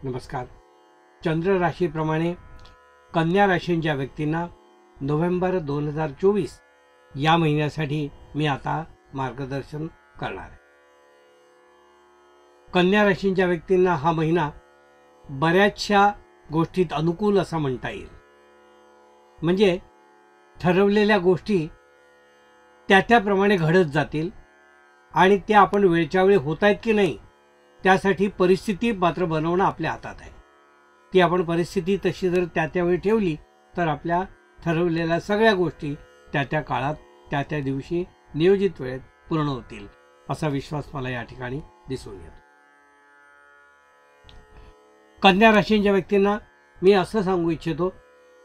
नमस्कार. चंद्र राशीप्रमाणे कन्या राशीच्या व्यक्तींना नोव्हेंबर 2024 या महिन्यासाठी मी आता मार्गदर्शन करणार आहे. कन्या राशीच्या व्यक्तींना हा महिना बऱ्याचशा गोष्टीत अनुकूल असा म्हणता येईल. म्हणजे ठरवलेल्या गोष्टी त्याप्रमाणे घडत जातील आणि ते आपण वेळच्या वेळी होत आहेत की नाही त्यासाठी परिस्थिती मात्र बनवणं आपल्या हातात आहे. ती आपण परिस्थिती तशी जर त्यावेळी ठेवली तर आपल्या ठरवलेल्या सगळ्या गोष्टी त्या काळात त्या दिवशी नियोजित वेळेत पूर्ण होतील असा विश्वास मला या ठिकाणी दिसून येतो. कन्या राशीच्या व्यक्तींना मी असं सांगू इच्छितो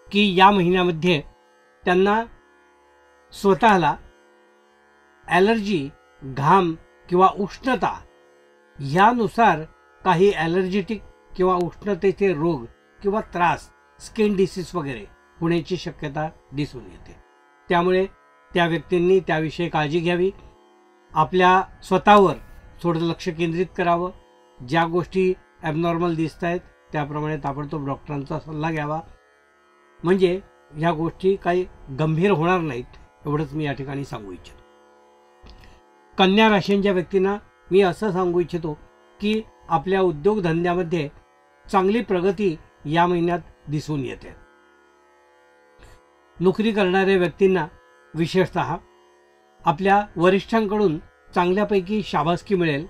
की या महिन्यामध्ये त्यांना स्वतःला ॲलर्जी, घाम किंवा उष्णता ह्यानुसार काही ॲलर्जेटिक किंवा उष्णतेचे रोग किंवा त्रास, स्किन डिसीज वगैरे होण्याची शक्यता दिसून येते. त्यामुळे त्या व्यक्तींनी त्याविषयी काळजी घ्यावी. आपल्या स्वतःवर थोडं लक्ष केंद्रित करावं. ज्या गोष्टी ॲबनॉर्मल दिसत आहेत त्याप्रमाणे ताबडतोब डॉक्टरांचा सल्ला घ्यावा. म्हणजे ह्या गोष्टी काही गंभीर होणार नाहीत एवढंच मी या ठिकाणी सांगू इच्छितो. कन्या राशीच्या व्यक्तींना मी असं सांगू इच्छितो की आपल्या उद्योगधंद्यामध्ये चांगली प्रगती या महिन्यात दिसून येते. नोकरी करणाऱ्या व्यक्तींना विशेषतः आपल्या वरिष्ठांकडून चांगल्यापैकी शाबासकी मिळेल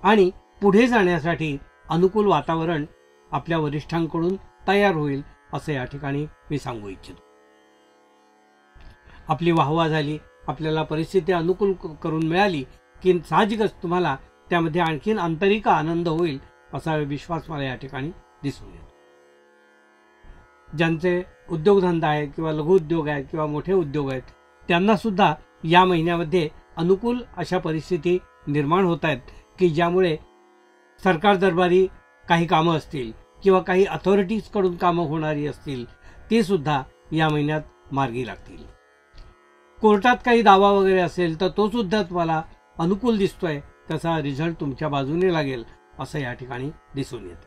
आणि पुढे जाण्यासाठी अनुकूल वातावरण आपल्या वरिष्ठांकडून तयार होईल असं या ठिकाणी मी सांगू इच्छितो. आपली वाहवा झाली, आपल्याला परिस्थिती अनुकूल करून मिळाली की साहजिकच तुम्हाला त्यामध्ये आणखीन आंतरिक आनंद होईल असा विश्वास मला या ठिकाणी दिसून येतो. ज्यांचे उद्योगधंदा आहे किंवा लघुउद्योग आहेत किंवा मोठे उद्योग आहेत त्यांना सुद्धा या महिन्यामध्ये अनुकूल अशा परिस्थिती निर्माण होत आहेत की ज्यामुळे सरकार दरबारी काही कामं असतील किंवा काही अथॉरिटीजकडून कामं होणारी असतील ते सुद्धा या महिन्यात मार्गी लागतील. कोर्टात काही दावा वगैरे असेल तर तो सुद्धा तुम्हाला अनुकूल दिसतोय, त्याचा रिझल्ट तुमच्या बाजूने लागेल असं या ठिकाणी दिसून येतं.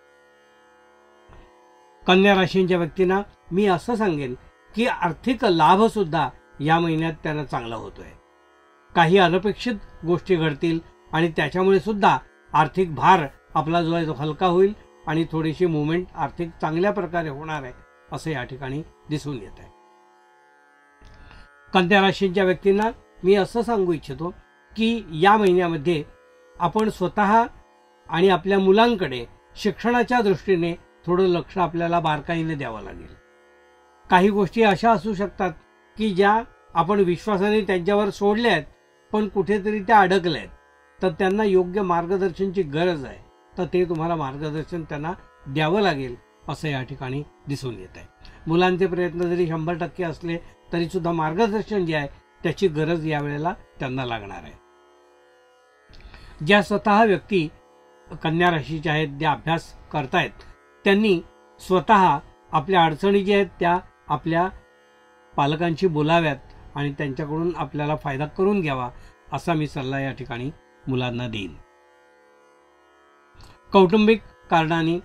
कन्या राशीच्या व्यक्तींना मी असं सांगेन की आर्थिक लाभ सुद्धा या महिन्यात त्यांना चांगला होतोय. काही अनपेक्षित गोष्टी घडतील आणि त्याच्यामुळे सुद्धा आर्थिक भार आपला जो आहे तो हलका होईल आणि थोडीशी मुवमेंट आर्थिक चांगल्या प्रकारे होणार आहे असं या ठिकाणी दिसून येत आहे. कन्या राशीच्या व्यक्तींना मी असं सांगू इच्छितो की या महिन्यामध्ये आपण स्वतः आणि आपल्या मुलांकडे शिक्षणाच्या दृष्टीने थोडं लक्ष आपल्याला बारकाईने द्यावं लागेल. काही गोष्टी अशा असू शकतात की ज्या आपण विश्वासाने त्यांच्यावर सोडल्या आहेत पण कुठेतरी त्या अडकल्या आहेत, तर त्यांना योग्य मार्गदर्शनाची गरज आहे, तर ते तुम्हाला मार्गदर्शन त्यांना द्यावं लागेल असं या ठिकाणी दिसून येत आहे. मुलांचे प्रयत्न जरी 100% असले तरी सुद्धा मार्गदर्शन जे आहे त्याची गरज यावेळेला त्यांना लागणार आहे. ज्या स्वतः व्यक्ती कन्या राशीच्या आहेत, ज्या अभ्यास करतायत, त्यांनी स्वतः आपल्या अडचणी ज्या आहेत त्या आपल्या पालकांशी बोलाव्यात आणि त्यांच्याकडून आपल्याला फायदा करून घ्यावा असा मी सल्ला या ठिकाणी मुलांना देईन. कौटुंबिक कारणाने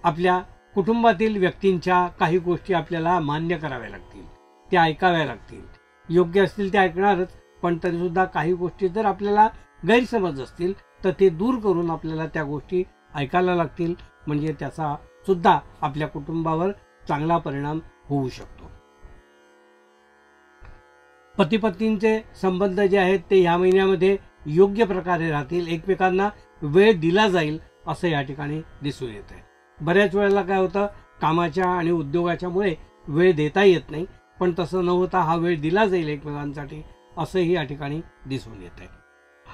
आपल्या कुटुंबातील व्यक्तींच्या काही गोष्टी आपल्याला मान्य कराव्या लागतील, त्या ऐकाव्या लागतील. योग्य असतील ते ऐकणारच, पण तरीसुद्धा काही गोष्टी जर आपल्याला गैरसमज असतील तर ते दूर करून आपल्याला त्या गोष्टी ऐकायला लागतील. म्हणजे त्याचा सुद्धा आपल्या कुटुंबावर चांगला परिणाम होऊ शकतो. पती पत्नींचे संबंध जे आहेत ते या महिन्यामध्ये योग्य प्रकारे राहतील. एकमेकांना वेळ दिला जाईल असं या ठिकाणी दिसून येत आहे. बऱ्याच वेळेला काय होतं, कामाच्या आणि उद्योगाच्यामुळे वेळ देता येत नाही, पण तसं न होता हा वेळ दिला जाईल एकमेकांसाठी असंही या ठिकाणी दिसून येत आहे.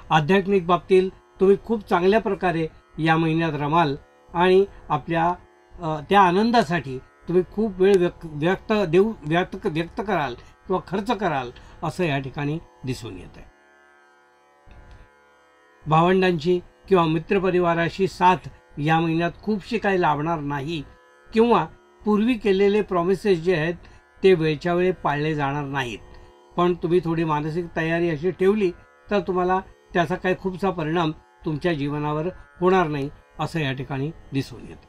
आध्यात्मिक बाबतीत तुम्ही खूप चांगल्या प्रकारे या महिन्यात रमाल आणि आपल्या त्या आनंदासाठी तुम्ही खूप वेळ व्यक्त कराल किंवा खर्च कराल असं या ठिकाणी दिसून येत आहे. भावंडांची किंवा मित्रपरिवाराशी साथ या महिन्यात खूपशी काही लाभणार नाही किंवा पूर्वी केलेले प्रॉमिसेस जे आहेत ते वेळच्या वेळी पाळले जाणार नाहीत. पण तुम्ही थोडी मानसिक तयारी अशी ठेवली तर तुम्हाला त्याचा काही खूपसा परिणाम तुमच्या जीवनावर होणार नाही असं या ठिकाणी दिसून येतं.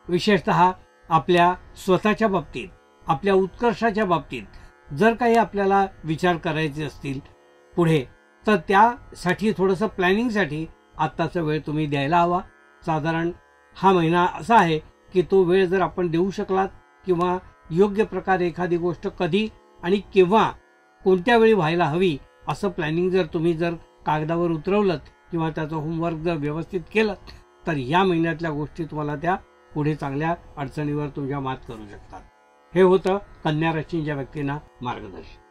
विशेषतः आपल्या स्वतःच्या बाबतीत, आपल्या उत्कर्षाच्या बाबतीत जर काही आपल्याला विचार करायचे असतील पुढे, तर त्यासाठी थोडंसं प्लॅनिंगसाठी आत्ताचा वेळ तुम्ही द्यायला हवा. साधारण हा महिना असा आहे की तो वेळ जर आपण देऊ शकलात किंवा योग्य प्रकारे एखादी गोष्ट कधी आणि केव्हा कोणत्या वेळी व्हायला हवी असं प्लॅनिंग जर कागदावर उतरवलं किंवा त्याचं होमवर्क जर व्यवस्थित केलं, तर या महिन्यातल्या गोष्टी तुम्हाला त्या पुढे चांगल्या अडचणीवर तुमच्या मात करू शकतात. हे होतं कन्या राशीच्या व्यक्तींना मार्गदर्शन.